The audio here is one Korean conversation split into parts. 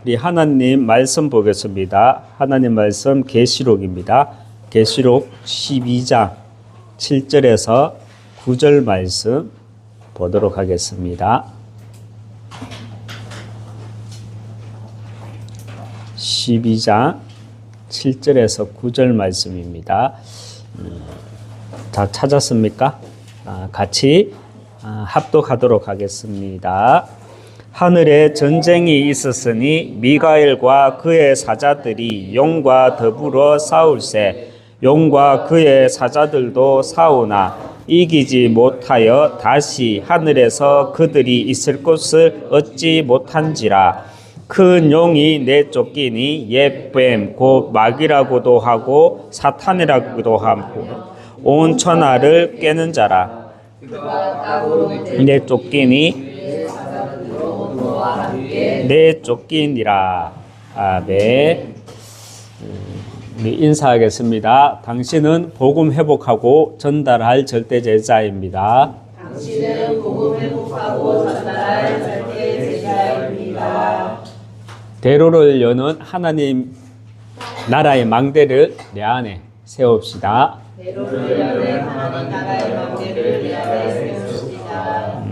우리 하나님 말씀 보겠습니다. 하나님 말씀 계시록입니다. 계시록 12장 7절에서 9절 말씀 보도록 하겠습니다. 12장 7절에서 9절 말씀입니다. 다 찾았습니까? 같이 합독하도록 하겠습니다. 하늘에 전쟁이 있었으니 미가엘과 그의 사자들이 용과 더불어 싸울세 용과 그의 사자들도 싸우나 이기지 못하여 다시 하늘에서 그들이 있을 곳을 얻지 못한지라. 큰 용이 내쫓기니 옛 뱀 곧 마귀라고도 하고 사탄이라고도 하고 온 천하를 깨는 자라. 내쫓기니 내쫓기니라. 아멘. 우리 인사하겠습니다. 당신은 복음 회복하고 전달할 절대 제자입니다. 당신은 복음 회복하고 전달할 절대 제자입니다. 대로를 여는 하나님 나라의 망대를 내 안에 세웁시다. 대로를 여는 하나님 나라의 망대를 내 안에 세웁시다.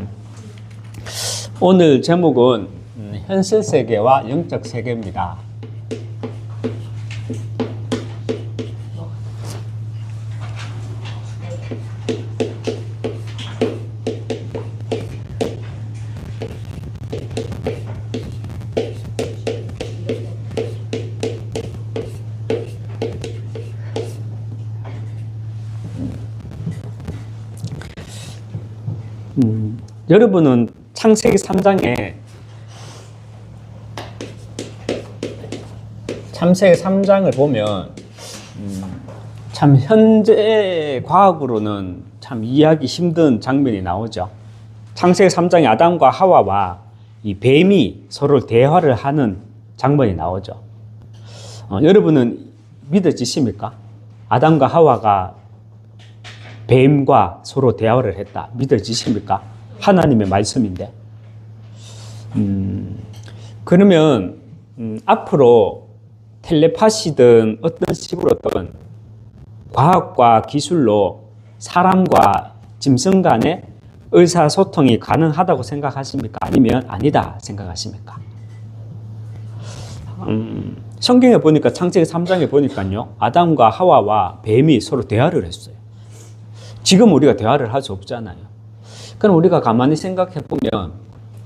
오늘 제목은 현실 세계와 영적 세계입니다. 여러분은 창세기 3장을 보면 참 현재 과학으로는 참 이해하기 힘든 장면이 나오죠. 창세기 3장에 아담과 하와와 이 뱀이 서로 대화를 하는 장면이 나오죠. 여러분은 믿어지십니까? 아담과 하와가 뱀과 서로 대화를 했다. 믿어지십니까? 하나님의 말씀인데. 그러면 앞으로 텔레파시든 어떤 식으로든 과학과 기술로 사람과 짐승 간의 의사소통이 가능하다고 생각하십니까? 아니면 아니다 생각하십니까? 성경에 보니까 창세기 3장에 보니까요, 아담과 하와와 뱀이 서로 대화를 했어요. 지금 우리가 대화를 할 수 없잖아요. 그럼 우리가 가만히 생각해 보면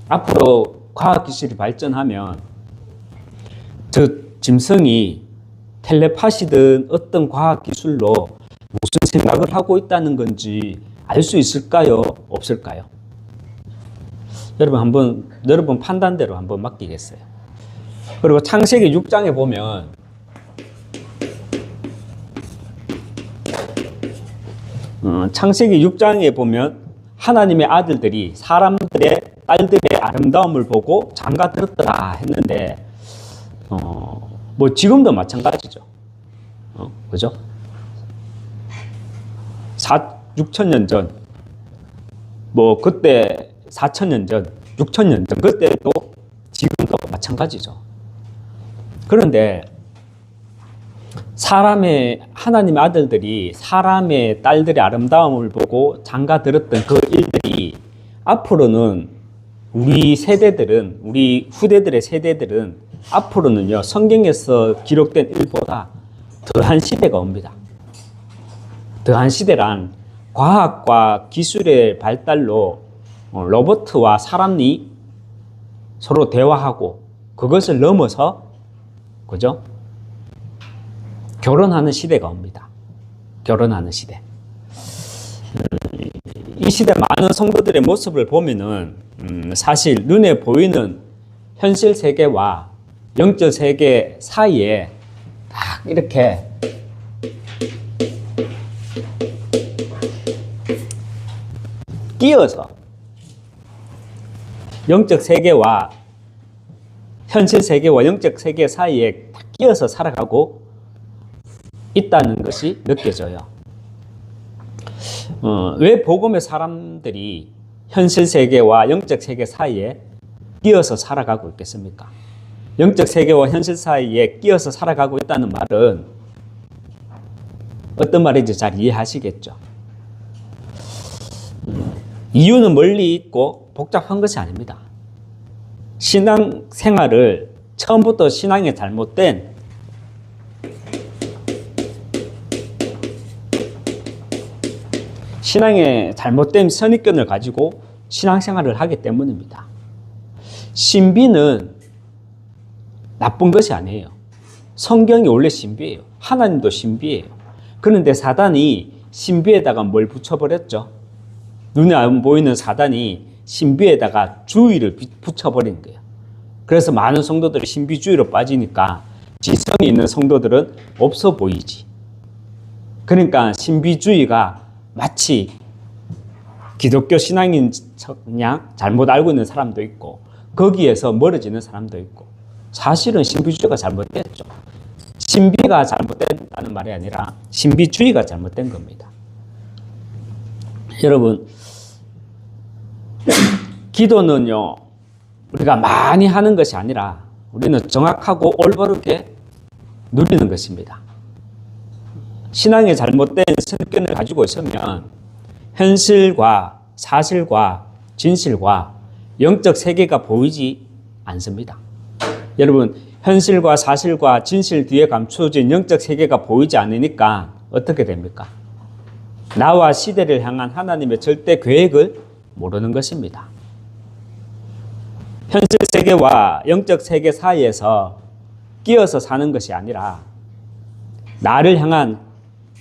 앞으로 과학기술이 발전하면 저 짐승이 텔레파시든 어떤 과학기술로 무슨 생각을 하고 있다는 건지 알 수 있을까요? 없을까요? 여러분 판단대로 한번 맡기겠어요. 그리고 창세기 6장에 보면 창세기 6장에 보면 하나님의 아들들이 사람들의 딸들의 아름다움을 보고 장가 들었더라 했는데 뭐 지금도 마찬가지죠. 그죠? 6천년 전, 뭐 그때 4천년 전, 6천년 전, 그때도 지금도 마찬가지죠. 그런데 하나님의 아들들이 사람의 딸들의 아름다움을 보고 장가 들었던 그 일들이 앞으로는 우리 후대들의 세대들은 앞으로는요, 성경에서 기록된 일보다 더한 시대가 옵니다. 더한 시대란 과학과 기술의 발달로 로봇과 사람이 서로 대화하고 그것을 넘어서, 그죠? 결혼하는 시대가 옵니다. 결혼하는 시대. 이 시대 많은 성도들의 모습을 보면은 사실 눈에 보이는 현실 세계와 영적 세계 사이에 딱 이렇게 끼어서 영적 세계와 현실 세계와 영적 세계 사이에 딱 끼어서 살아가고 있다는 것이 느껴져요. 왜 복음의 사람들이 현실 세계와 영적 세계 사이에 끼어서 살아가고 있겠습니까? 영적 세계와 현실 사이에 끼어서 살아가고 있다는 말은 어떤 말인지 잘 이해하시겠죠? 이유는 멀리 있고 복잡한 것이 아닙니다. 신앙 생활을 처음부터 신앙에 잘못된 선입견을 가지고 신앙생활을 하기 때문입니다. 신비는 나쁜 것이 아니에요. 성경이 원래 신비예요. 하나님도 신비예요. 그런데 사단이 신비에다가 뭘 붙여버렸죠? 눈에 안 보이는 사단이 신비에다가 주의를 붙여버린 거예요. 그래서 많은 성도들이 신비주의로 빠지니까 지성이 있는 성도들은 없어 보이지. 그러니까 신비주의가 마치 기독교 신앙인 그냥 잘못 알고 있는 사람도 있고 거기에서 멀어지는 사람도 있고 사실은 신비주의가 잘못됐죠. 신비가 잘못됐다는 말이 아니라 신비주의가 잘못된 겁니다. 여러분, 기도는요, 우리가 많이 하는 것이 아니라 우리는 정확하고 올바르게 누리는 것입니다. 신앙에 잘못된 선입견을 가지고 있으면 현실과 사실과 진실과 영적 세계가 보이지 않습니다. 여러분, 현실과 사실과 진실 뒤에 감추어진 영적 세계가 보이지 않으니까 어떻게 됩니까? 나와 시대를 향한 하나님의 절대 계획을 모르는 것입니다. 현실 세계와 영적 세계 사이에서 끼어서 사는 것이 아니라 나를 향한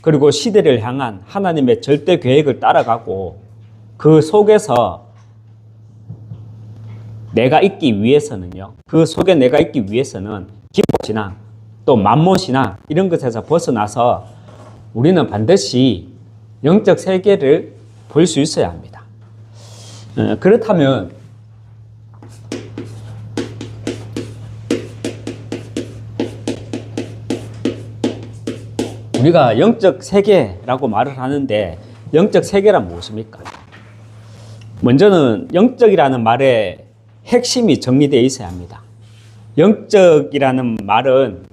그리고 시대를 향한 하나님의 절대 계획을 따라가고 그 속에서 내가 있기 위해서는요. 그 속에 내가 있기 위해서는 기복신앙 또 만몬신앙 이런 것에서 벗어나서 우리는 반드시 영적 세계를 볼 수 있어야 합니다. 그렇다면 우리가 영적 세계라고 말을 하는데 영적 세계란 무엇입니까? 먼저는 영적이라는 말의 핵심이 정리되어 있어야 합니다. 영적이라는 말은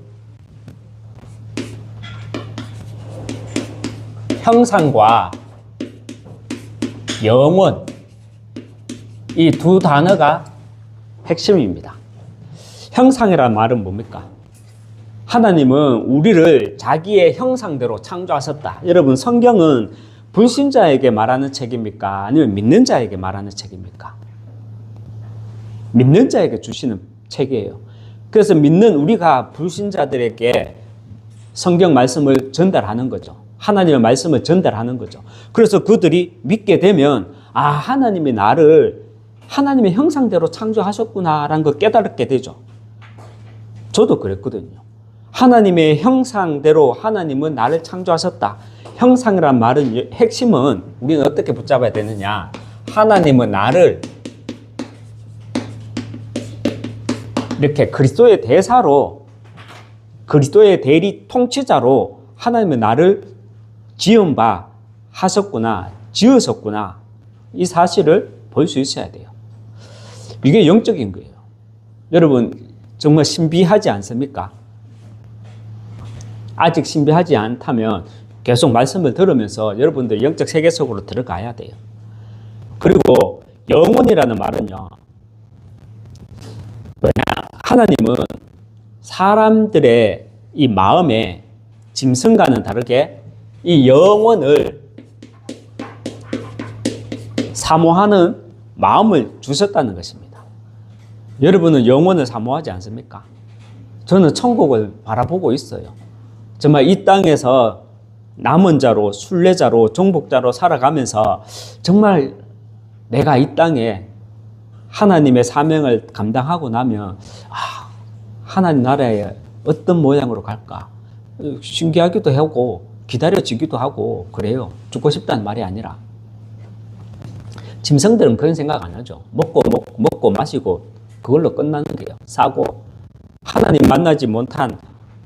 형상과 영원 이 두 단어가 핵심입니다. 형상이라는 말은 뭡니까? 하나님은 우리를 자기의 형상대로 창조하셨다. 여러분, 성경은 불신자에게 말하는 책입니까? 아니면 믿는 자에게 말하는 책입니까? 믿는 자에게 주시는 책이에요. 그래서 믿는 우리가 불신자들에게 성경 말씀을 전달하는 거죠. 하나님의 말씀을 전달하는 거죠. 그래서 그들이 믿게 되면 하나님이 나를 하나님의 형상대로 창조하셨구나라는 걸 깨닫게 되죠. 저도 그랬거든요. 하나님의 형상대로 하나님은 나를 창조하셨다. 형상이란 말은 핵심은 우리는 어떻게 붙잡아야 되느냐. 하나님은 나를 이렇게 그리스도의 대사로 그리스도의 대리 통치자로 하나님은 나를 지은 바 하셨구나, 지으셨구나 이 사실을 볼 수 있어야 돼요. 이게 영적인 거예요. 여러분 정말 신비하지 않습니까? 아직 신비하지 않다면 계속 말씀을 들으면서 여러분들 영적 세계 속으로 들어가야 돼요. 그리고 영혼이라는 말은요, 하나님은 사람들의 이 마음에 짐승과는 다르게 이 영혼을 사모하는 마음을 주셨다는 것입니다. 여러분은 영혼을 사모하지 않습니까? 저는 천국을 바라보고 있어요. 정말 이 땅에서 남은 자로, 순례자로, 정복자로 살아가면서 정말 내가 이 땅에 하나님의 사명을 감당하고 나면 하나님 나라에 어떤 모양으로 갈까? 신기하기도 하고 기다려지기도 하고 그래요. 죽고 싶다는 말이 아니라. 짐승들은 그런 생각 안 하죠. 먹고 마시고 그걸로 끝나는 거예요. 싸고. 하나님 만나지 못한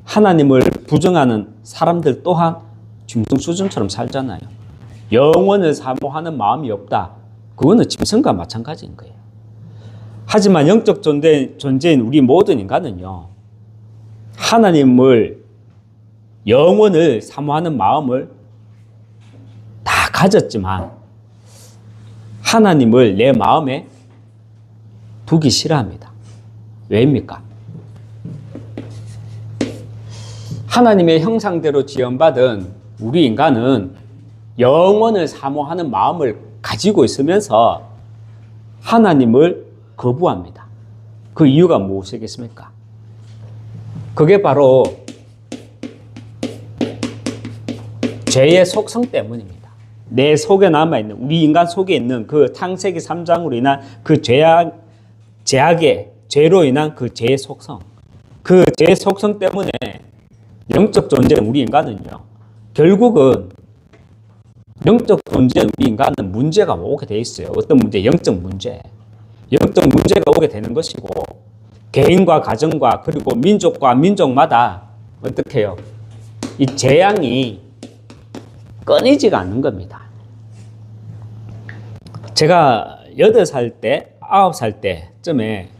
하나님을 부정하는 사람들 또한 짐승 수준처럼 살잖아요. 영원을 사모하는 마음이 없다. 그거는 짐승과 마찬가지인 거예요. 하지만 영적 존재인 우리 모든 인간은요, 하나님을, 영원을 사모하는 마음을 다 가졌지만 하나님을 내 마음에 두기 싫어합니다. 왜입니까? 하나님의 형상대로 지음받은 우리 인간은 영원을 사모하는 마음을 가지고 있으면서 하나님을 거부합니다. 그 이유가 무엇이겠습니까? 그게 바로 죄의 속성 때문입니다. 내 속에 남아있는, 우리 인간 속에 있는 그 창세기 3장으로 인한 그 죄악의, 죄로 인한 그 죄의 속성. 그 죄의 속성 때문에 영적 존재인 우리 인간은요, 결국은 영적 존재인 우리 인간은 문제가 오게 돼 있어요. 어떤 문제? 영적 문제. 영적 문제가 오게 되는 것이고, 개인과 가정과 그리고 민족과 민족마다 어떻게 해요? 이 재앙이 끊이지가 않는 겁니다. 제가 8살 때, 9살 때쯤에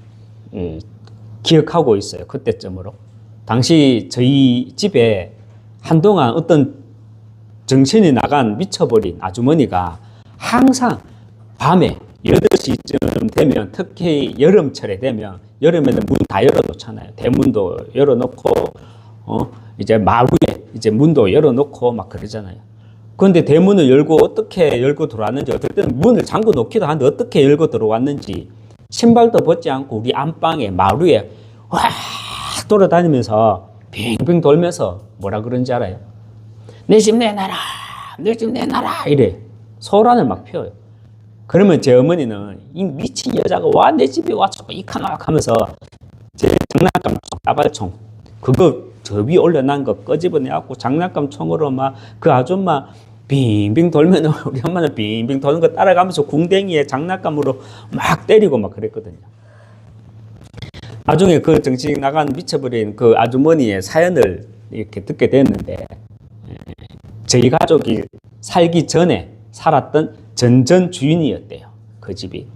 기억하고 있어요. 그때쯤으로. 당시 저희 집에 한동안 어떤 정신이 나간 미쳐버린 아주머니가 항상 밤에 8시쯤 되면, 특히 여름철에 되면, 여름에는 문 다 열어놓잖아요. 대문도 열어놓고, 이제 마루에 이제 문도 열어놓고 막 그러잖아요. 그런데 대문을 열고 어떻게 열고 들어왔는지, 어떨 때는 문을 잠궈 놓기도 하는데 어떻게 열고 들어왔는지, 신발도 벗지 않고 우리 안방에, 마루에 와 돌아다니면서 빙빙 돌면서 뭐라 그런지 알아요? 내 집 내놔라, 내 집 내놔라, 이래 소란을 막 펴요. 그러면 제 어머니는 이 미친 여자가 와 내 집에 와서 이카막 하면서 제 장난감 따발총, 그거 저 위에 올려놓은 거 끄집어내갖고 장난감 총으로 막 그 아줌마 빙빙 돌면 우리 엄마는 빙빙 도는 거 따라가면서 궁뎅이에 장난감으로 막 때리고 막 그랬거든요. 나중에 그 정신 나간 미쳐버린 그 아주머니의 사연을 이렇게 듣게 됐는데, 저희 가족이 살기 전에 살았던 전전 주인이었대요. 그 집이.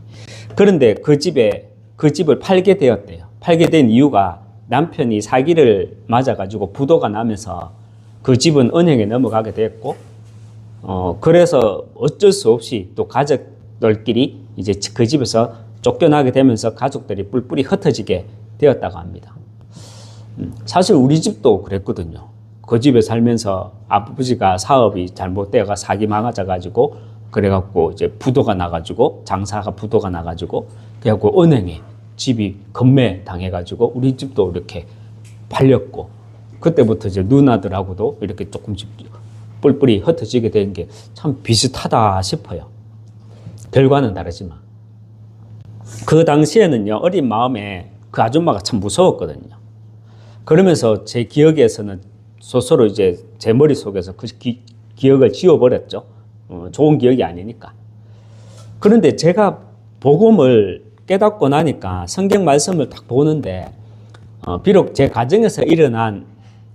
그런데 그 집을 팔게 되었대요. 팔게 된 이유가 남편이 사기를 맞아가지고 부도가 나면서 그 집은 은행에 넘어가게 됐고, 그래서 어쩔 수 없이 또 가족들끼리 이제 그 집에서 쫓겨나게 되면서 가족들이 뿔뿔이 흩어지게 되었다고 합니다. 사실 우리 집도 그랬거든요. 그 집에 살면서 아버지가 사업이 잘못되어가 사기 망하져가지고, 그래갖고 이제 부도가 나가지고, 장사가 부도가 나가지고, 그래갖고 은행에 집이 금매 당해가지고 우리 집도 이렇게 팔렸고, 그때부터 이제 누나들하고도 이렇게 조금씩 뿔뿔이 흩어지게 된 게 참 비슷하다 싶어요. 결과는 다르지만. 그 당시에는요, 어린 마음에 그 아줌마가 참 무서웠거든요. 그러면서 제 기억에서는 스스로 이제 제 머릿속에서 그 기억을 지워버렸죠. 좋은 기억이 아니니까. 그런데 제가 복음을 깨닫고 나니까 성경 말씀을 딱 보는데, 비록 제 가정에서 일어난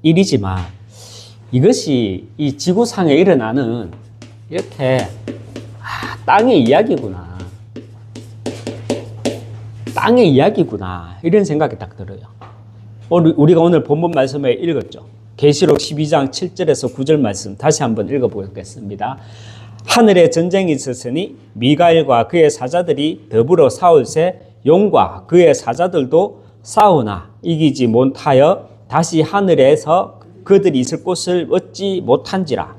일이지만 이것이 이 지구상에 일어나는 이렇게 땅의 이야기구나. 땅의 이야기구나. 이런 생각이 딱 들어요. 우리가 오늘 본문 말씀에 읽었죠. 계시록 12장 7절에서 9절 말씀 다시 한번 읽어보겠습니다. 하늘에 전쟁이 있었으니 미가엘과 그의 사자들이 더불어 싸울새 용과 그의 사자들도 싸우나 이기지 못하여 다시 하늘에서 그들이 있을 곳을 얻지 못한지라.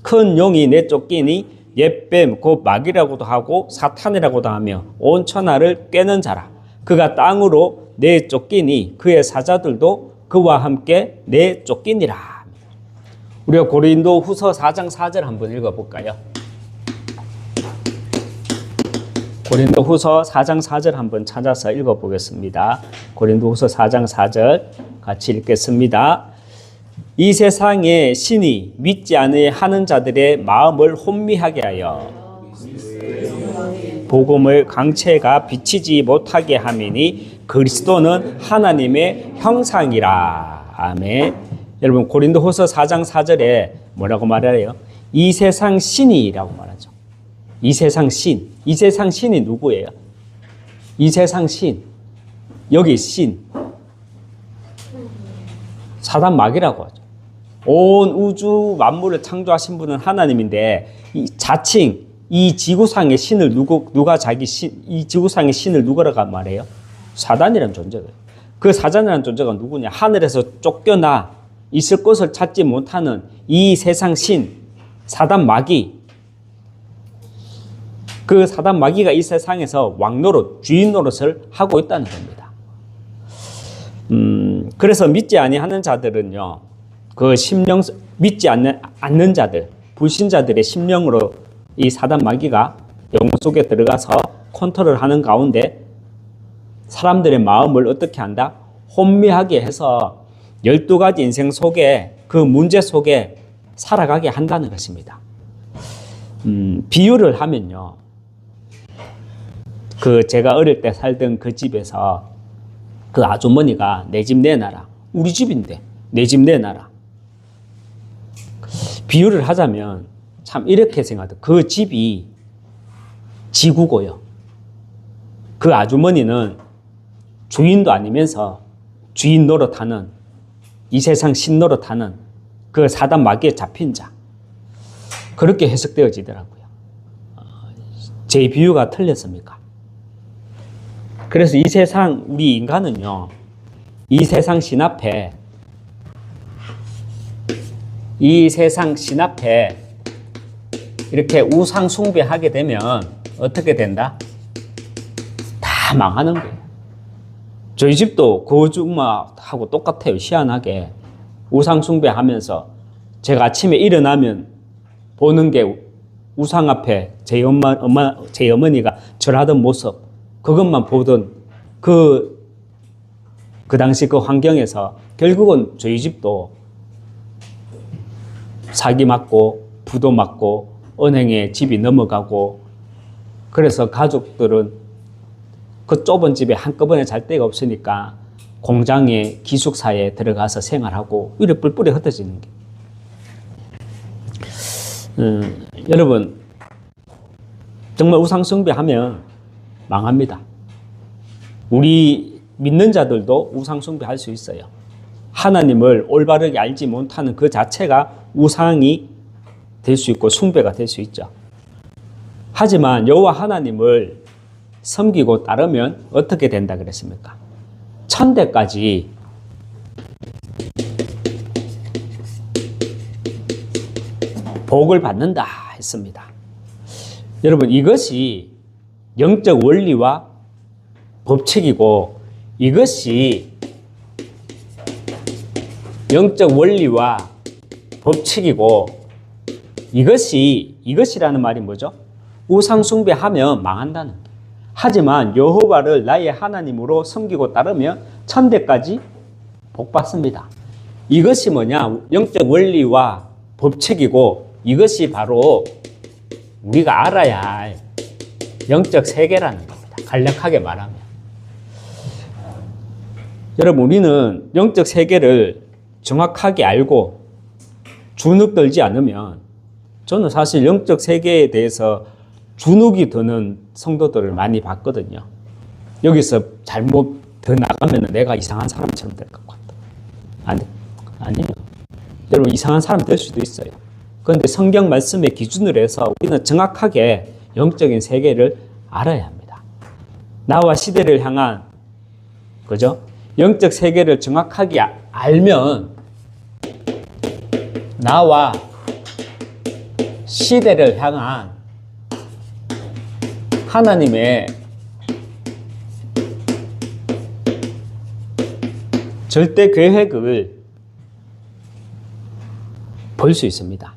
큰 용이 내쫓기니 옛뱀 곧 마귀라고도 하고 사탄이라고도 하며 온 천하를 꿰는 자라. 그가 땅으로 내쫓기니 그의 사자들도 그와 함께 내쫓기니라. 우리가 고린도 후서 4장 4절 한번 읽어볼까요? 고린도 후서 4장 4절 한번 찾아서 읽어보겠습니다. 고린도 후서 4장 4절 같이 읽겠습니다. 이 세상의 신이 믿지 않으려 하는 자들의 마음을 혼미하게 하여 복음의 강체가 비치지 못하게 함이니 그리스도는 하나님의 형상이라. 아멘. 여러분 고린도 후서 4장 4절에 뭐라고 말해요? 이 세상 신이라고 말하죠. 이 세상 신. 이 세상 신이 누구예요? 이 세상 신, 여기 신, 사단 마귀라고 하죠. 온 우주 만물을 창조하신 분은 하나님인데 이 자칭 이 지구상의 신을 누가 자기 이 지구상의 신을 누구라고 말해요? 사단이라는 존재가. 그 사단이라는 존재가 누구냐? 하늘에서 쫓겨나 있을 것을 찾지 못하는 이 세상 신, 사단 마귀. 그 사단 마귀가 이 세상에서 왕노릇, 주인 노릇을 하고 있다는 겁니다. 그래서 믿지 아니하는 자들은요, 그 심령, 믿지 않는 자들, 불신자들의 심령으로 이 사단 마귀가 영혼 속에 들어가서 컨트롤하는 가운데 사람들의 마음을 어떻게 한다? 혼미하게 해서 12가지 인생 속에 그 문제 속에 살아가게 한다는 것입니다. 비유를 하면요, 그 제가 어릴 때 살던 그 집에서 그 아주머니가 내 집 내놔라. 우리 집인데 내 집 내놔라. 비유를 하자면 참 이렇게 생각해요. 그 집이 지구고요. 그 아주머니는 주인도 아니면서 주인 노릇하는, 이 세상 신 노릇하는 그 사단 마귀에 잡힌 자. 그렇게 해석되어지더라고요. 제 비유가 틀렸습니까? 그래서 이 세상, 우리 인간은요, 이 세상 신 앞에 이렇게 우상 숭배하게 되면 어떻게 된다? 다 망하는 거예요. 저희 집도 거주마하고 똑같아요. 희한하게 우상 숭배하면서 제가 아침에 일어나면 보는 게 우상 앞에 제 어머니가 절하던 모습, 그것만 보던 그 당시 그 환경에서 결국은 저희 집도 사기 맞고 부도 맞고 은행에 집이 넘어가고, 그래서 가족들은 그 좁은 집에 한꺼번에 잘 데가 없으니까 공장에 기숙사에 들어가서 생활하고 이래 뿔뿔이 흩어지는 게. 여러분, 정말 우상숭배하면 망합니다. 우리 믿는 자들도 우상숭배할 수 있어요. 하나님을 올바르게 알지 못하는 그 자체가 우상이 될 수 있고 숭배가 될 수 있죠. 하지만 여호와 하나님을 섬기고 따르면 어떻게 된다 그랬습니까? 천대까지 복을 받는다 했습니다. 여러분, 이것이 영적 원리와 법칙이고, 이것이 영적 원리와 법칙이고, 이것이라는 말이 뭐죠? 우상숭배하면 망한다는 거예요. 하지만 여호와를 나의 하나님으로 섬기고 따르면 천대까지 복받습니다. 이것이 뭐냐? 영적 원리와 법칙이고, 이것이 바로 우리가 알아야 할 영적 세계라는 겁니다. 간략하게 말하면. 여러분, 우리는 영적 세계를 정확하게 알고 주눅 들지 않으면, 저는 사실 영적 세계에 대해서 주눅이 드는 성도들을 많이 봤거든요. 여기서 잘못 더 나가면 내가 이상한 사람처럼 될 것 같다. 아니요. 여러분, 이상한 사람 될 수도 있어요. 그런데 성경 말씀의 기준으로 해서 우리는 정확하게 영적인 세계를 알아야 합니다. 나와 시대를 향한, 그죠? 영적 세계를 정확하게 알면 나와 시대를 향한 하나님의 절대 계획을 볼 수 있습니다.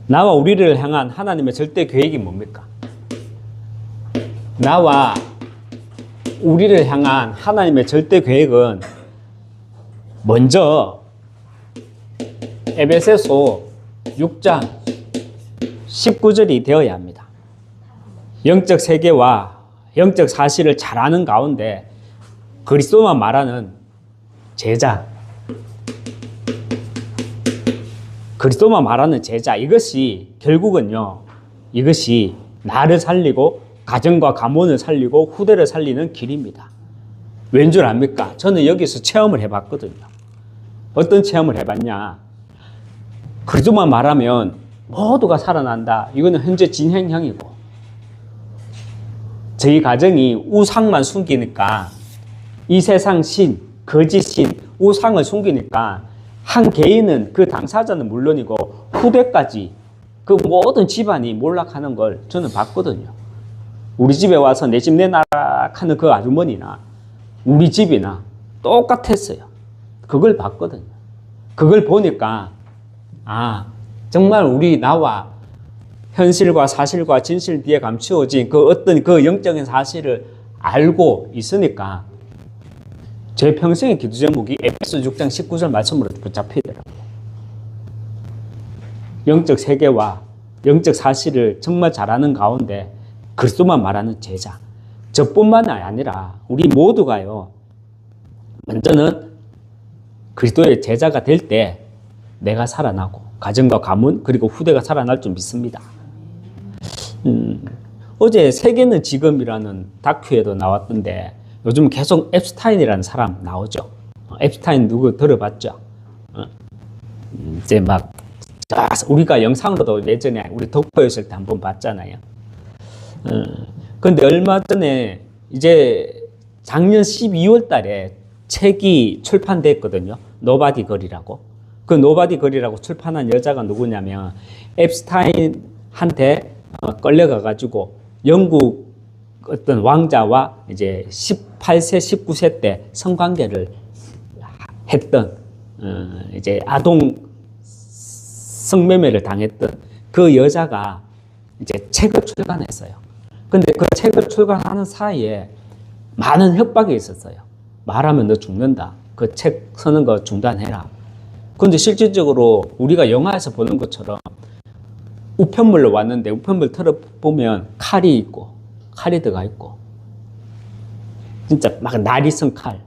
나와 우리를 향한 하나님의 절대 계획이 뭡니까? 나와 우리를 향한 하나님의 절대 계획은 먼저 에베소서 6장 19절이 되어야 합니다. 영적 세계와 영적 사실을 잘 아는 가운데 그리스도만 말하는 제자, 그리스도만 말하는 제자, 이것이 결국은요, 이것이 나를 살리고 가정과 가문을 살리고 후대를 살리는 길입니다. 왠 줄 압니까? 저는 여기서 체험을 해봤거든요. 어떤 체험을 해봤냐? 그래도만 말하면 모두가 살아난다. 이거는 현재 진행형이고, 저희 가정이 우상만 숨기니까, 이 세상 신, 거짓 신, 우상을 숨기니까 한 개인은, 그 당사자는 물론이고 후대까지 그 모든 집안이 몰락하는 걸 저는 봤거든요. 우리 집에 와서 내 집 내놔라 하는 그 아주머니나 우리 집이나 똑같았어요. 그걸 봤거든요. 그걸 보니까 정말 나와 현실과 사실과 진실 뒤에 감추어진 그 어떤 그 영적인 사실을 알고 있으니까 제 평생의 기도 제목이 에베소 6장 19절 말씀으로 붙잡히더라고요. 영적 세계와 영적 사실을 정말 잘 아는 가운데 그리스도만 말하는 제자, 저뿐만 아니라 우리 모두가요, 먼저는 그리스도의 제자가 될 때 내가 살아나고 가정과 가문 그리고 후대가 살아날 줄 믿습니다. 어제 세계는 지금이라는 다큐에도 나왔던데 요즘 계속 앱스타인이라는 사람 나오죠. 앱스타인 누구 들어봤죠? 이제 막 우리가 영상으로도 예전에 우리 덕포였을 때 한번 봤잖아요. 근데 얼마 전에 이제 작년 12월 달에 책이 출판됐거든요. 노바디 걸이라고. 그 노바디 걸이라고 출판한 여자가 누구냐면 앱스타인한테 끌려가가지고 영국 어떤 왕자와 이제 18세, 19세 때 성관계를 했던 이제 아동 성매매를 당했던 그 여자가 이제 책을 출간했어요. 근데 그 책을 출간하는 사이에 많은 협박이 있었어요. 말하면 너 죽는다. 그 책 쓰는 거 중단해라. 근데 실질적으로 우리가 영화에서 보는 것처럼 우편물로 왔는데 우편물 털어보면 칼이 있고 칼이 들어가 있고 진짜 막 날이 선 칼.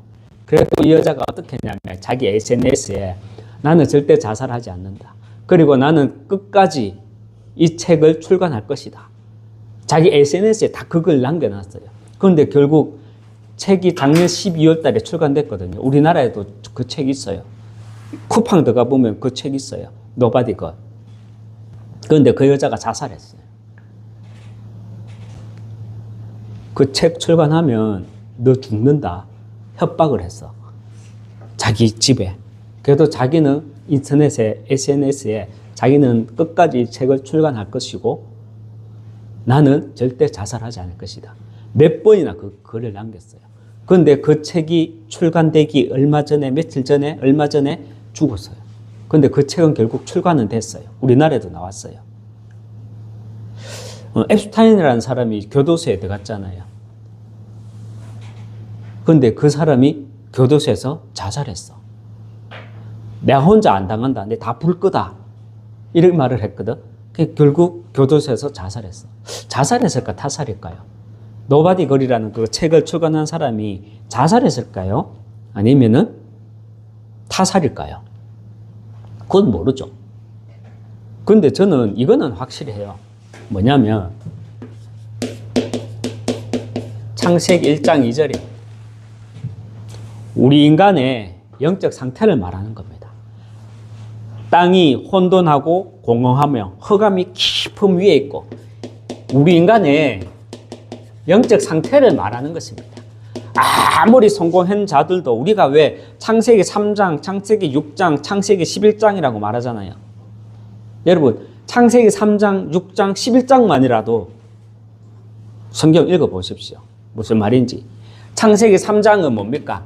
그래서 이 여자가 어떻게 했냐면 자기 SNS에 나는 절대 자살하지 않는다. 그리고 나는 끝까지 이 책을 출간할 것이다. 자기 SNS에 다 그걸 남겨놨어요. 그런데 결국 책이 작년 12월 달에 출간됐거든요. 우리나라에도 그 책이 있어요. 쿠팡 들어가 보면 그 책이 있어요. 노바디 것. 그런데 그 여자가 자살했어요. 그 책 출간하면 너 죽는다. 협박을 했어. 자기 집에. 그래도 자기는 인터넷에, SNS에 자기는 끝까지 이 책을 출간할 것이고 나는 절대 자살하지 않을 것이다. 몇 번이나 그 글을 남겼어요. 그런데 그 책이 출간되기 얼마 전에 죽었어요. 그런데 그 책은 결국 출간은 됐어요. 우리나라에도 나왔어요. 앱스타인이라는 사람이 교도소에 들어갔잖아요. 그런데 그 사람이 교도소에서 자살했어. 내가 혼자 안 당한다. 내 다 불 거다. 이런 말을 했거든. 결국 교도소에서 자살했어. 자살했을까 타살일까요? 노바디 걸이라는 그 책을 출간한 사람이 자살했을까요? 아니면은 타살일까요? 그건 모르죠. 근데 저는 이거는 확실히 해요. 뭐냐면 창세기 1장 2절에 우리 인간의 영적 상태를 말하는 겁니다. 땅이 혼돈하고 공허하며 흑암이 깊은 위에 있고 우리 인간의 영적 상태를 말하는 것입니다. 아무리 성공한 자들도 우리가 왜 창세기 3장, 창세기 6장, 창세기 11장이라고 말하잖아요. 여러분 창세기 3장, 6장, 11장만이라도 성경 읽어보십시오. 무슨 말인지. 창세기 3장은 뭡니까?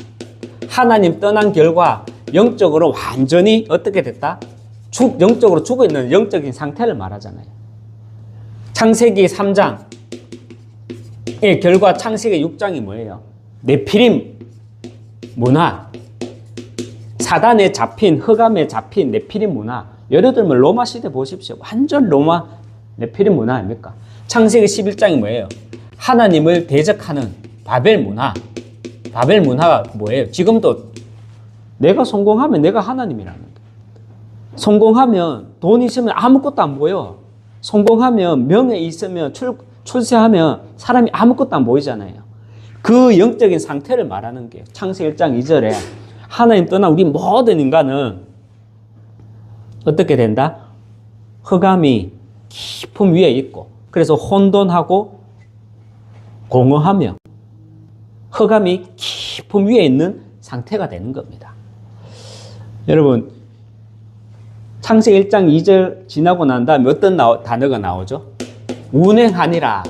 하나님 떠난 결과 영적으로 완전히 어떻게 됐다? 영적으로 죽어있는 영적인 상태를 말하잖아요. 창세기 3장의 결과 창세기 6장이 뭐예요? 네피림 문화, 사단에 잡힌, 흑암에 잡힌 네피림 문화. 예를 들면 로마 시대 보십시오. 완전 로마 네피림 문화 아닙니까? 창세기 11장이 뭐예요? 하나님을 대적하는 바벨 문화. 바벨 문화가 뭐예요? 지금도 내가 성공하면 내가 하나님이라는 거예요. 성공하면 돈 있으면 아무것도 안 보여. 성공하면 명예 있으면 출세하면 사람이 아무것도 안 보이잖아요. 그 영적인 상태를 말하는 게요. 창세기 1장 2절에 하나님 떠난 우리 모든 인간은 어떻게 된다? 흑암이 깊은 위에 있고, 그래서 혼돈하고 공허하며 흑암이 깊은 위에 있는 상태가 되는 겁니다. 여러분, 창세기 1장 2절 지나고 난 다음에 어떤 단어가 나오죠? 운행하니라.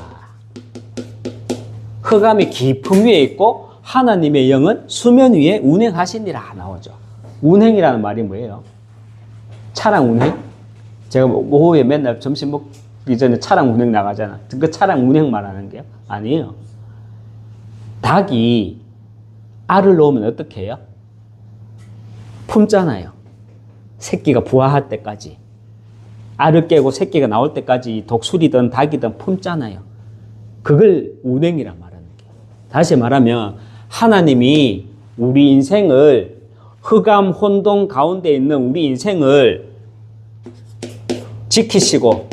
흑암이 깊은 위에 있고 하나님의 영은 수면 위에 운행하시니라 나오죠. 운행이라는 말이 뭐예요? 차량 운행? 제가 오후에 맨날 점심 먹기 전에 차량 운행 나가잖아. 그 차량 운행 말하는 게요? 아니에요. 닭이 알을 놓으면 어떻게 해요? 품잖아요. 새끼가 부화할 때까지. 알을 깨고 새끼가 나올 때까지 독수리든 닭이든 품잖아요. 그걸 운행이란 말하는 거예요. 다시 말하면 하나님이 우리 인생을, 흑암 혼돈 가운데 있는 우리 인생을 지키시고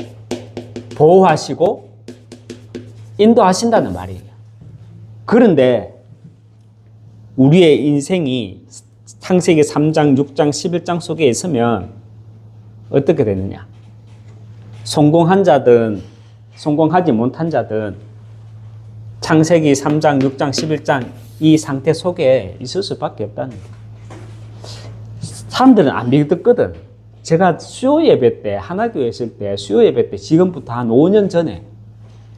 보호하시고 인도하신다는 말이에요. 그런데 우리의 인생이 창세기 3장, 6장, 11장 속에 있으면 어떻게 되느냐? 성공한 자든 성공하지 못한 자든 창세기 3장, 6장, 11장 이 상태 속에 있을 수밖에 없다는 거예요. 사람들은 안 믿었거든. 제가 수요 예배 때, 하나교회 있을 때, 수요 예배 때 지금부터 한 5년 전에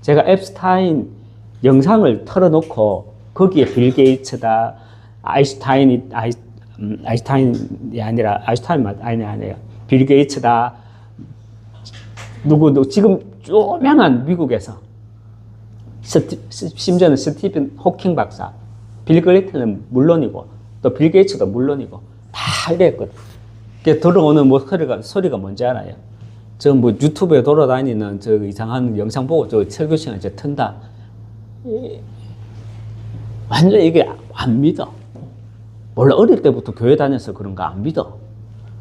제가 앱스타인 영상을 틀어놓고 거기에 빌 게이츠다, 아인슈타인이 아니라 아니에요. 빌 게이츠다, 누구 지금 유명한 미국에서 심지어는 스티븐 호킹 박사, 빌 클린턴은 물론이고 또 빌 게이츠도 물론이고 다 이랬거든. 들어오는 뭐 소리가 뭔지 알아요? 저 뭐 유튜브에 돌아다니는 저 이상한 영상 보고 저 설교 시간에 저 튼다. 완전 이게 안 믿어. 원래 어릴 때부터 교회 다녀서 그런가 안 믿어.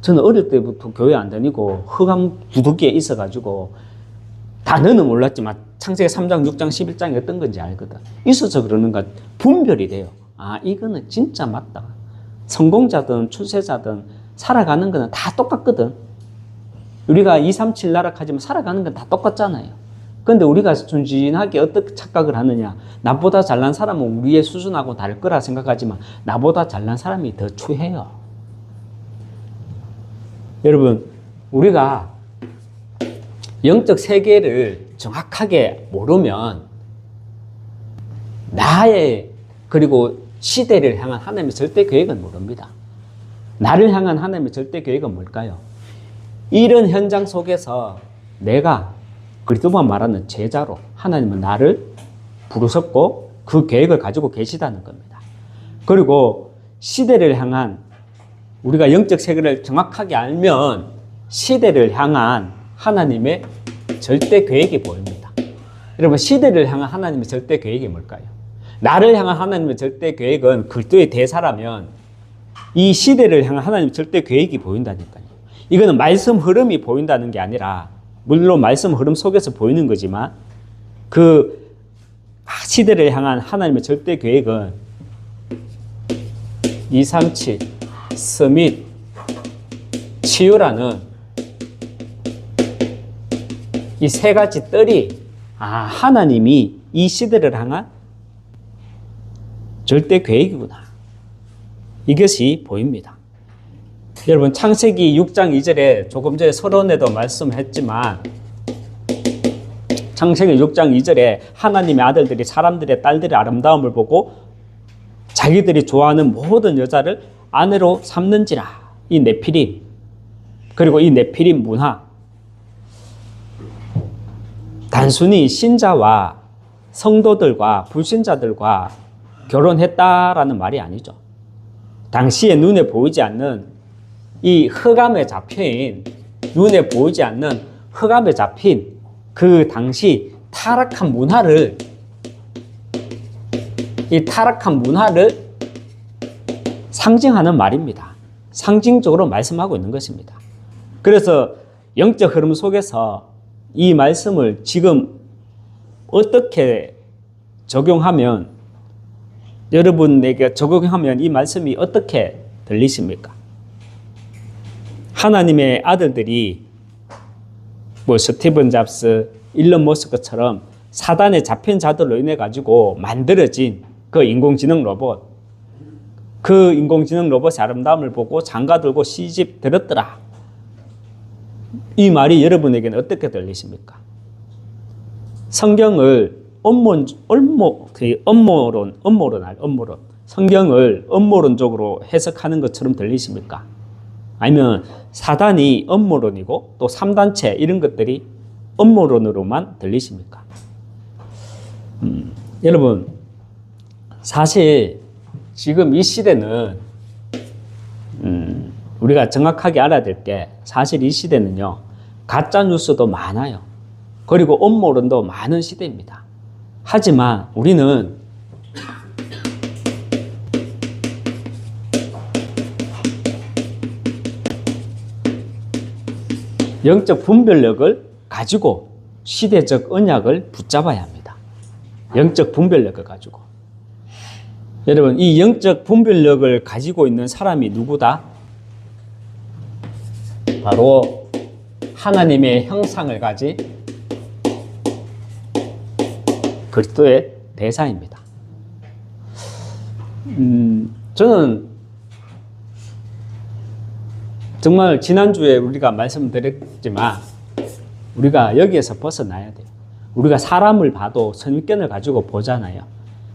저는 어릴 때부터 교회 안 다니고 흑암 구두기에 있어가지고 단어는 몰랐지만 창세기 3장, 6장, 11장이 어떤 건지 알거든. 있어서 그러는가 분별이 돼요. 아, 이거는 진짜 맞다. 성공자든 출세자든 살아가는 거는 다 똑같거든. 우리가 237 나락하지만 살아가는 건 다 똑같잖아요. 그런데 우리가 순진하게 어떻게 착각을 하느냐. 나보다 잘난 사람은 우리의 수준하고 다를 거라 생각하지만 나보다 잘난 사람이 더 추해요. 여러분, 우리가 영적 세계를 정확하게 모르면 나의 그리고 시대를 향한 하나님의 절대 계획은 모릅니다. 나를 향한 하나님의 절대 계획은 뭘까요? 이런 현장 속에서 내가 그리스도만 말하는 제자로 하나님은 나를 부르셨고 그 계획을 가지고 계시다는 겁니다. 그리고 시대를 향한 우리가 영적 세계를 정확하게 알면 시대를 향한 하나님의 절대 계획이 보입니다. 여러분, 시대를 향한 하나님의 절대 계획이 뭘까요? 나를 향한 하나님의 절대 계획은 그리스도의 대사라면 이 시대를 향한 하나님의 절대 계획이 보인다니까요. 이거는 말씀 흐름이 보인다는 게 아니라 물론 말씀 흐름 속에서 보이는 거지만 그 시대를 향한 하나님의 절대 계획은 237 스밋 치유라는 이 세 가지 뜰이 하나님이 이 시대를 향한 절대 계획이구나. 이것이 보입니다. 여러분, 창세기 6장 2절에 조금 전에 서론에도 말씀했지만 창세기 6장 2절에 하나님의 아들들이 사람들의 딸들의 아름다움을 보고 자기들이 좋아하는 모든 여자를 아내로 삼는지라. 이 네피림, 그리고 이 네피림 문화, 단순히 신자와 성도들과 불신자들과 결혼했다라는 말이 아니죠. 당시에 눈에 보이지 않는 이 흑암에 잡힌, 눈에 보이지 않는 흑암에 잡힌 그 당시 타락한 문화를, 이 타락한 문화를 상징하는 말입니다. 상징적으로 말씀하고 있는 것입니다. 그래서 영적 흐름 속에서 이 말씀을 지금 어떻게 적용하면, 여러분에게 적용하면 이 말씀이 어떻게 들리십니까? 하나님의 아들들이 뭐 스티븐 잡스, 일론 머스크처럼 사단에 잡힌 자들로 인해 가지고 만들어진 그 인공지능 로봇, 그 인공지능 로봇의 아름다움을 보고 장가들고 시집 들었더라. 이 말이 여러분에게는 어떻게 들리십니까? 성경을 업무론, 성경을 업무론적으로 해석하는 것처럼 들리십니까? 아니면 사단이 업무론이고 또 3단체 이런 것들이 업무론으로만 들리십니까? 여러분, 사실 지금 이 시대는 우리가 정확하게 알아야 될 게, 사실 이 시대는요, 가짜 뉴스도 많아요. 그리고 업무론도 많은 시대입니다. 하지만 우리는 영적 분별력을 가지고 시대적 언약을 붙잡아야 합니다. 영적 분별력을 가지고. 여러분, 이 영적 분별력을 가지고 있는 사람이 누구다? 바로 하나님의 형상을 가진 그리스도의 대사입니다. 저는 정말 지난주에 우리가 말씀드렸지만 우리가 여기에서 벗어나야 돼요. 우리가 사람을 봐도 선입견을 가지고 보잖아요.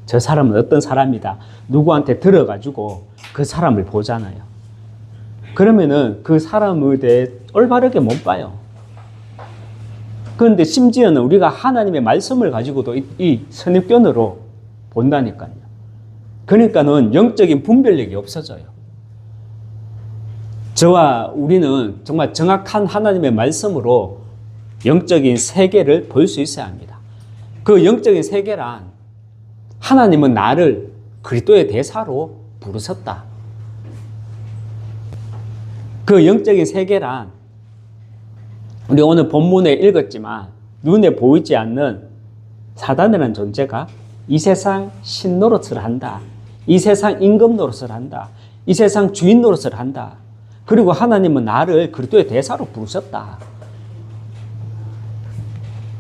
저 사람은 어떤 사람이다. 누구한테 들어가지고 그 사람을 보잖아요. 그러면은 그 사람에 대해 올바르게 못 봐요. 그런데 심지어는 우리가 하나님의 말씀을 가지고도 이 선입견으로 본다니까요. 그러니까는 영적인 분별력이 없어져요. 저와 우리는 정말 정확한 하나님의 말씀으로 영적인 세계를 볼 수 있어야 합니다. 그 영적인 세계란, 하나님은 나를 그리스도의 대사로 부르셨다. 그 영적인 세계란, 우리 오늘 본문에 읽었지만 눈에 보이지 않는 사단이라는 존재가 이 세상 신 노릇을 한다. 이 세상 임금 노릇을 한다. 이 세상 주인 노릇을 한다. 그리고 하나님은 나를 그리스도의 대사로 부르셨다.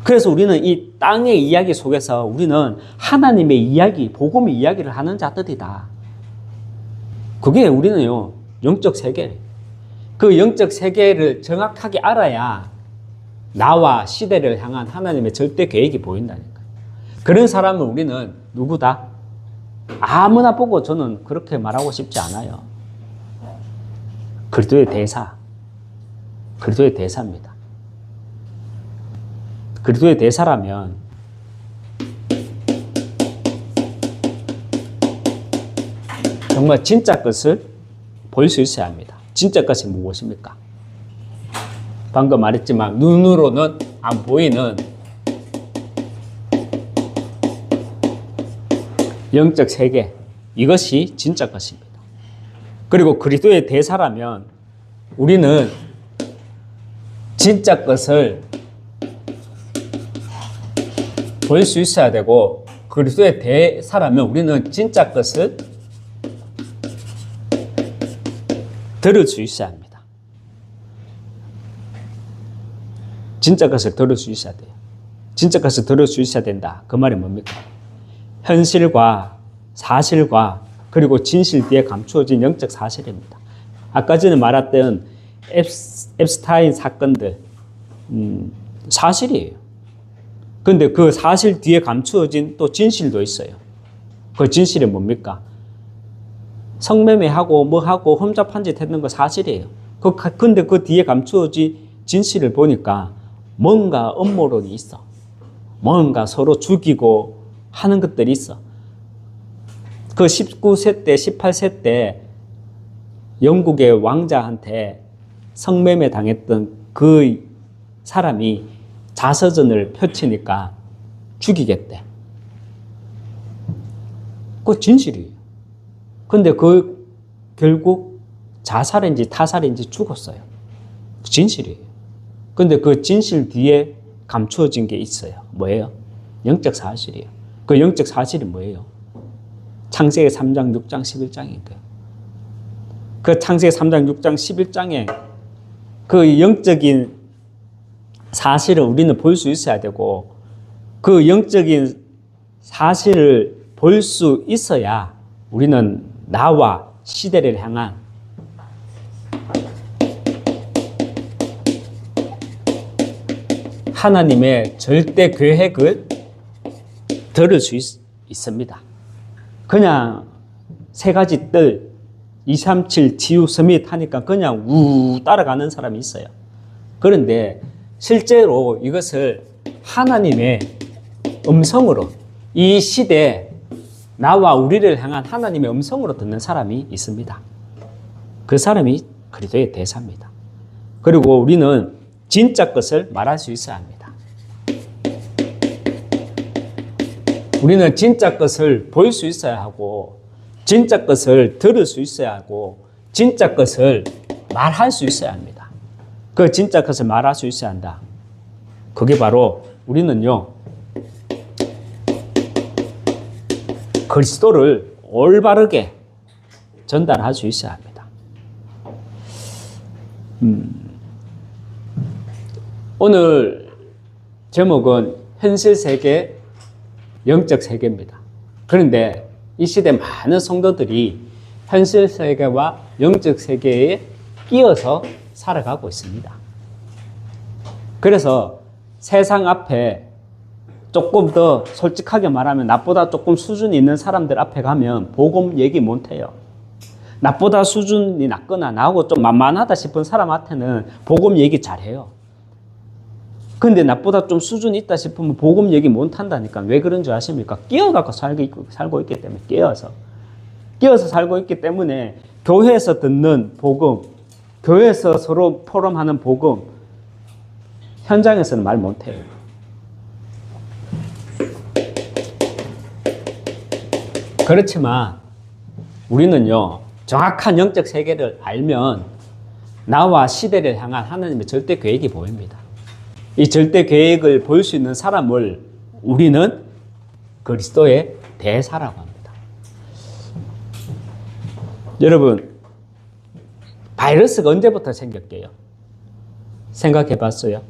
그래서 우리는 이 땅의 이야기 속에서 우리는 하나님의 이야기, 복음의 이야기를 하는 자들이다. 그게 우리는요, 영적 세계. 그 영적 세계를 정확하게 알아야 나와 시대를 향한 하나님의 절대 계획이 보인다니까요. 그런 사람은 우리는 누구다? 아무나 보고 저는 그렇게 말하고 싶지 않아요. 그리스도의 대사, 그리스도의 대사입니다. 그리스도의 대사라면 정말 진짜 것을 볼 수 있어야 합니다. 진짜 것이 무엇입니까? 방금 말했지만 눈으로는 안 보이는 영적 세계, 이것이 진짜 것입니다. 그리고 그리스도의 대사라면 우리는 진짜 것을 볼 수 있어야 되고, 그리스도의 대사라면 우리는 진짜 것을 들을 수 있어야 합니다. 진짜 것을 들을 수 있어야 돼요. 진짜 것을 들을 수 있어야 된다. 그 말이 뭡니까? 현실과 사실과 그리고 진실 뒤에 감추어진 영적 사실입니다. 아까 전에 말했던 앱스타인 사건들, 사실이에요. 그런데 그 사실 뒤에 감추어진 또 진실도 있어요. 그 진실이 뭡니까? 성매매하고 뭐하고 험잡한 짓 했는 거 사실이에요. 근데 그 뒤에 감추어진 진실을 보니까 뭔가 음모론이 있어. 뭔가 서로 죽이고 하는 것들이 있어. 그 19세 때, 18세 때 영국의 왕자한테 성매매 당했던 그 사람이 자서전을 펼치니까 죽이겠대. 그거 진실이에요. 근데 그 결국 자살인지 타살인지 죽었어요. 진실이에요. 근데 그 진실 뒤에 감추어진 게 있어요. 뭐예요? 영적 사실이에요. 그 영적 사실이 뭐예요? 창세기 3장, 6장, 11장인 거예요. 그 창세기 3장, 6장, 11장에 그 영적인 사실을 우리는 볼 수 있어야 되고, 그 영적인 사실을 볼 수 있어야 우리는 나와 시대를 향한 하나님의 절대 계획을 들을 수 있습니다. 그냥 세 가지 뜰, 237 지우 서밋 하니까 그냥 우 따라가는 사람이 있어요. 그런데 실제로 이것을 하나님의 음성으로, 이 시대에 나와 우리를 향한 하나님의 음성으로 듣는 사람이 있습니다. 그 사람이 그리스도의 대사입니다. 그리고 우리는 진짜 것을 말할 수 있어야 합니다. 우리는 진짜 것을 볼 수 있어야 하고, 진짜 것을 들을 수 있어야 하고, 진짜 것을 말할 수 있어야 합니다. 그 진짜 것을 말할 수 있어야 한다. 그게 바로 우리는요, 그리스도를 올바르게 전달할 수 있어야 합니다. 오늘 제목은 현실 세계, 영적 세계입니다. 그런데 이 시대 많은 성도들이 현실 세계와 영적 세계에 끼어서 살아가고 있습니다. 그래서 세상 앞에 조금 더 솔직하게 말하면 나보다 조금 수준이 있는 사람들 앞에 가면 복음 얘기 못해요. 나보다 수준이 낮거나 나하고 좀 만만하다 싶은 사람한테는 복음 얘기 잘해요. 근데 나보다 좀 수준이 있다 싶으면 복음 얘기 못한다니까. 왜 그런 줄 아십니까? 끼어갖고 살고 있기 때문에. 끼어서 살고 있기 때문에 교회에서 듣는 복음, 교회에서 서로 포럼하는 복음, 현장에서는 말 못해요. 그렇지만 우리는요, 정확한 영적 세계를 알면 나와 시대를 향한 하나님의 절대 계획이 보입니다. 이 절대 계획을 볼 수 있는 사람을 우리는 그리스도의 대사라고 합니다. 여러분, 바이러스가 언제부터 생겼게요? 생각해 봤어요?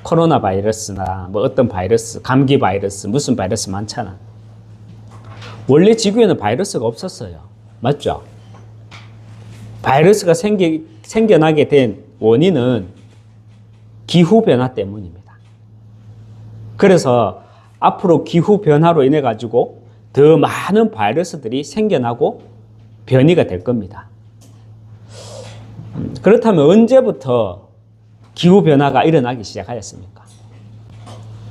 코로나 바이러스나 뭐 어떤 바이러스, 감기 바이러스, 무슨 바이러스 많잖아. 원래 지구에는 바이러스가 없었어요. 맞죠? 바이러스가 생겨나게 된 원인은 기후변화 때문입니다. 그래서 앞으로 기후변화로 인해 가지고 더 많은 바이러스들이 생겨나고 변이가 될 겁니다. 그렇다면 언제부터 기후변화가 일어나기 시작하였습니까?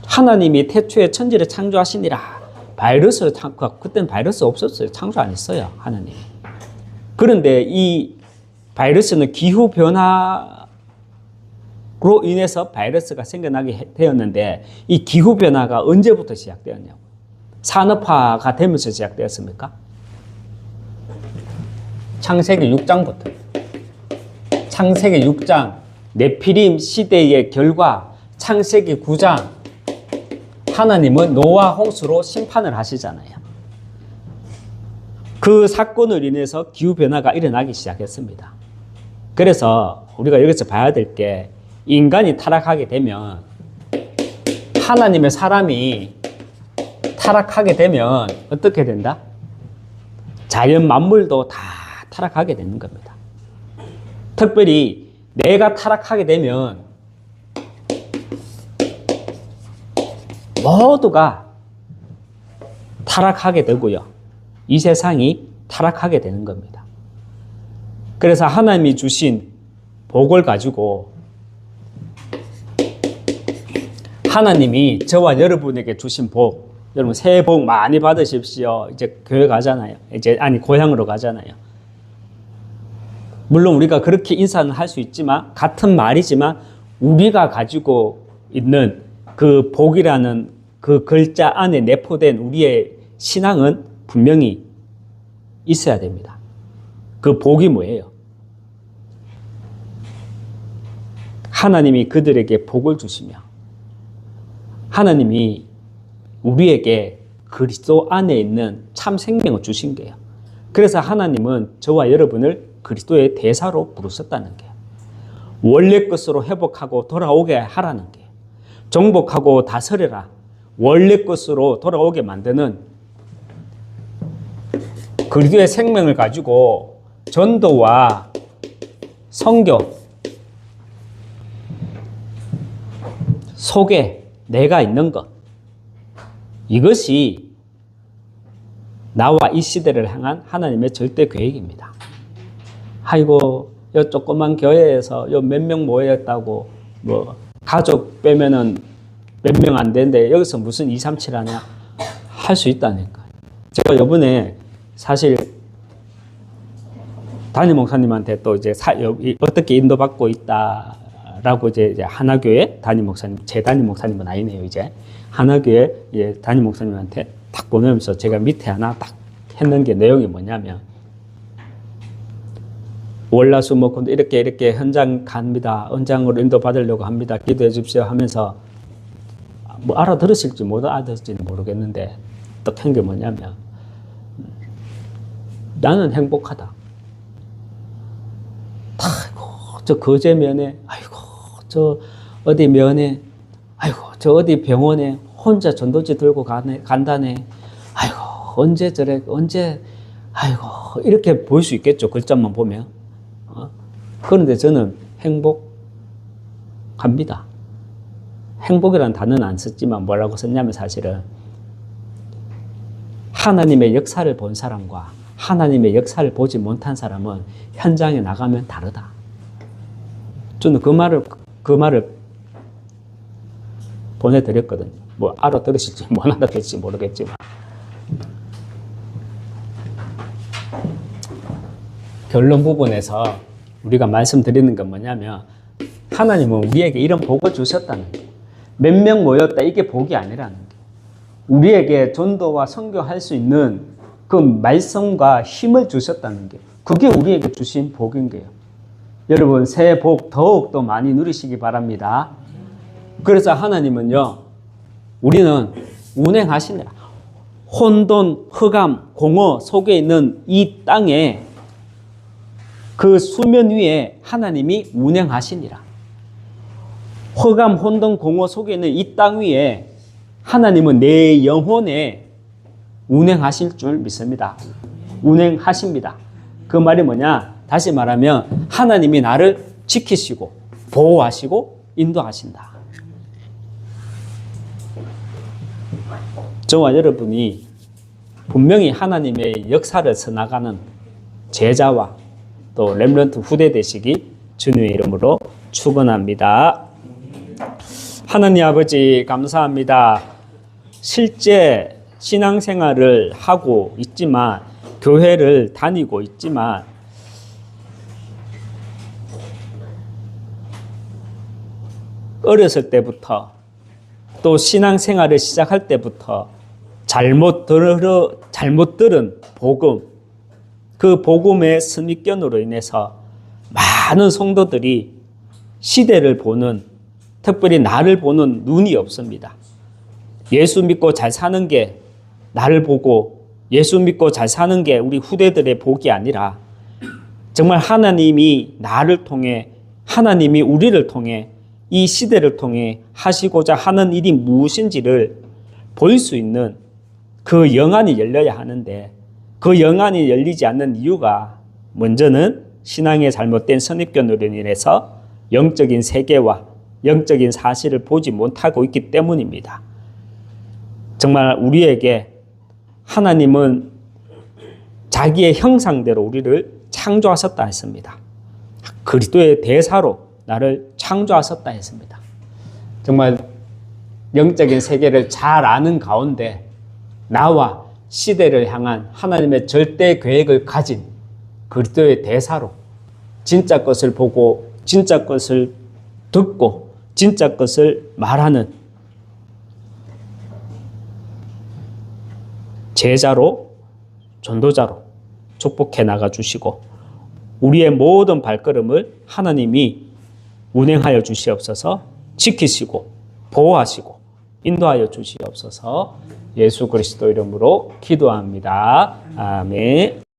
하나님이 태초에 천지를 창조하시니라. 그때는 바이러스 없었어요. 창조 안 했어요, 하나님. 그런데 이 바이러스는 기후변화로 인해서 바이러스가 생겨나게 되었는데, 이 기후변화가 언제부터 시작되었냐고. 산업화가 되면서 시작되었습니까? 창세기 6장부터. 창세기 6장, 네피림 시대의 결과, 창세기 9장, 하나님은 노아 홍수로 심판을 하시잖아요. 그 사건을 인해서 기후변화가 일어나기 시작했습니다. 그래서 우리가 여기서 봐야 될 게, 인간이 타락하게 되면, 하나님의 사람이 타락하게 되면 어떻게 된다? 자연 만물도 다 타락하게 되는 겁니다. 특별히 내가 타락하게 되면 모두가 타락하게 되고요. 이 세상이 타락하게 되는 겁니다. 그래서 하나님이 주신 복을 가지고, 하나님이 저와 여러분에게 주신 복, 여러분 새해 복 많이 받으십시오. 이제 교회 가잖아요. 고향으로 가잖아요. 물론 우리가 그렇게 인사는 할 수 있지만, 같은 말이지만 우리가 가지고 있는 그 복이라는 그 글자 안에 내포된 우리의 신앙은 분명히 있어야 됩니다. 그 복이 뭐예요? 하나님이 그들에게 복을 주시며, 하나님이 우리에게 그리스도 안에 있는 참 생명을 주신 거예요. 그래서 하나님은 저와 여러분을 그리스도의 대사로 부르셨다는 거예요. 원래 것으로 회복하고 돌아오게 하라는 거예요. 정복하고 다스려라. 원래 것으로 돌아오게 만드는 그리스도의 생명을 가지고 전도와 선교 속에 내가 있는 것, 이것이 나와 이 시대를 향한 하나님의 절대 계획입니다. 아이고, 요 조그만 교회에서 요 몇 명 모였다고 뭐 가족 빼면은 몇 명 안 되는데 여기서 무슨 237 하냐? 할 수 있다니까. 제가 요번에 사실 담임 목사님한테 또 이제 어떻게 인도받고 있다라고 이제 하나교회 담임 목사님, 제 담임 목사님은 아니네요, 이제. 하나교회 담임 목사님한테 딱 보내면서 제가 밑에 하나 딱 했는 게 내용이 뭐냐면, 월화수목금 이렇게 현장 갑니다. 현장으로 인도받으려고 합니다. 기도해 주십시오 하면서 뭐 알아들으실지 못 알아들을지는 모르겠는데 딱 한 게 뭐냐면, 나는 행복하다. 아이고, 저 거제 면에, 아이고, 저 어디 면에, 아이고, 저 어디 병원에 혼자 전도지 들고 간다네. 아이고, 아이고, 이렇게 보일 수 있겠죠. 글자만 보면. 그런데 저는 행복합니다. 행복이라는 단어는 안 썼지만 뭐라고 썼냐면 사실은 하나님의 역사를 본 사람과 하나님의 역사를 보지 못한 사람은 현장에 나가면 다르다. 저는 그 말을 보내드렸거든요. 뭐 알아들으실지 못 알아들을지 모르겠지만. 결론 부분에서 우리가 말씀드리는 건 뭐냐면, 하나님은 우리에게 이런 복을 주셨다는 거예요. 몇 명 모였다, 이게 복이 아니라는 거예요. 우리에게 전도와 선교할 수 있는 그 말씀과 힘을 주셨다는 게, 그게 우리에게 주신 복인 거예요. 여러분, 새해 복 더욱더 많이 누리시기 바랍니다. 그래서 하나님은요, 우리는 운행하시느라 혼돈, 흑암, 공허 속에 있는 이 땅에 그 수면 위에 하나님이 운행하시니라. 흑암, 혼돈, 공허 속에 있는 이 땅 위에 하나님은 내 영혼에 운행하실 줄 믿습니다. 운행하십니다. 그 말이 뭐냐? 다시 말하면 하나님이 나를 지키시고 보호하시고 인도하신다. 저와 여러분이 분명히 하나님의 역사를 써나가는 제자와 또 렘넌트 후대 되시기 주님의 이름으로 축원합니다. 하나님 아버지 감사합니다. 실제 신앙생활을 하고 있지만, 교회를 다니고 있지만, 어렸을 때부터 또 신앙생활을 시작할 때부터 잘못 들은 복음, 그 복음의 선입견으로 인해서 많은 성도들이 시대를 보는, 특별히 나를 보는 눈이 없습니다. 예수 믿고 잘 사는 게 나를 보고, 예수 믿고 잘 사는 게 우리 후대들의 복이 아니라 정말 하나님이 나를 통해, 하나님이 우리를 통해, 이 시대를 통해 하시고자 하는 일이 무엇인지를 볼 수 있는 그 영안이 열려야 하는데, 그 영안이 열리지 않는 이유가 먼저는 신앙의 잘못된 선입견으로 인해서 영적인 세계와 영적인 사실을 보지 못하고 있기 때문입니다. 정말 우리에게 하나님은 자기의 형상대로 우리를 창조하셨다 했습니다. 그리스도의 대사로 나를 창조하셨다 했습니다. 정말 영적인 세계를 잘 아는 가운데 나와 시대를 향한 하나님의 절대 계획을 가진 그리스도의 대사로 진짜 것을 보고 진짜 것을 듣고 진짜 것을 말하는 제자로, 전도자로 축복해 나가 주시고, 우리의 모든 발걸음을 하나님이 운행하여 주시옵소서. 지키시고 보호하시고 인도하여 주시옵소서. 예수 그리스도 이름으로 기도합니다. 아멘.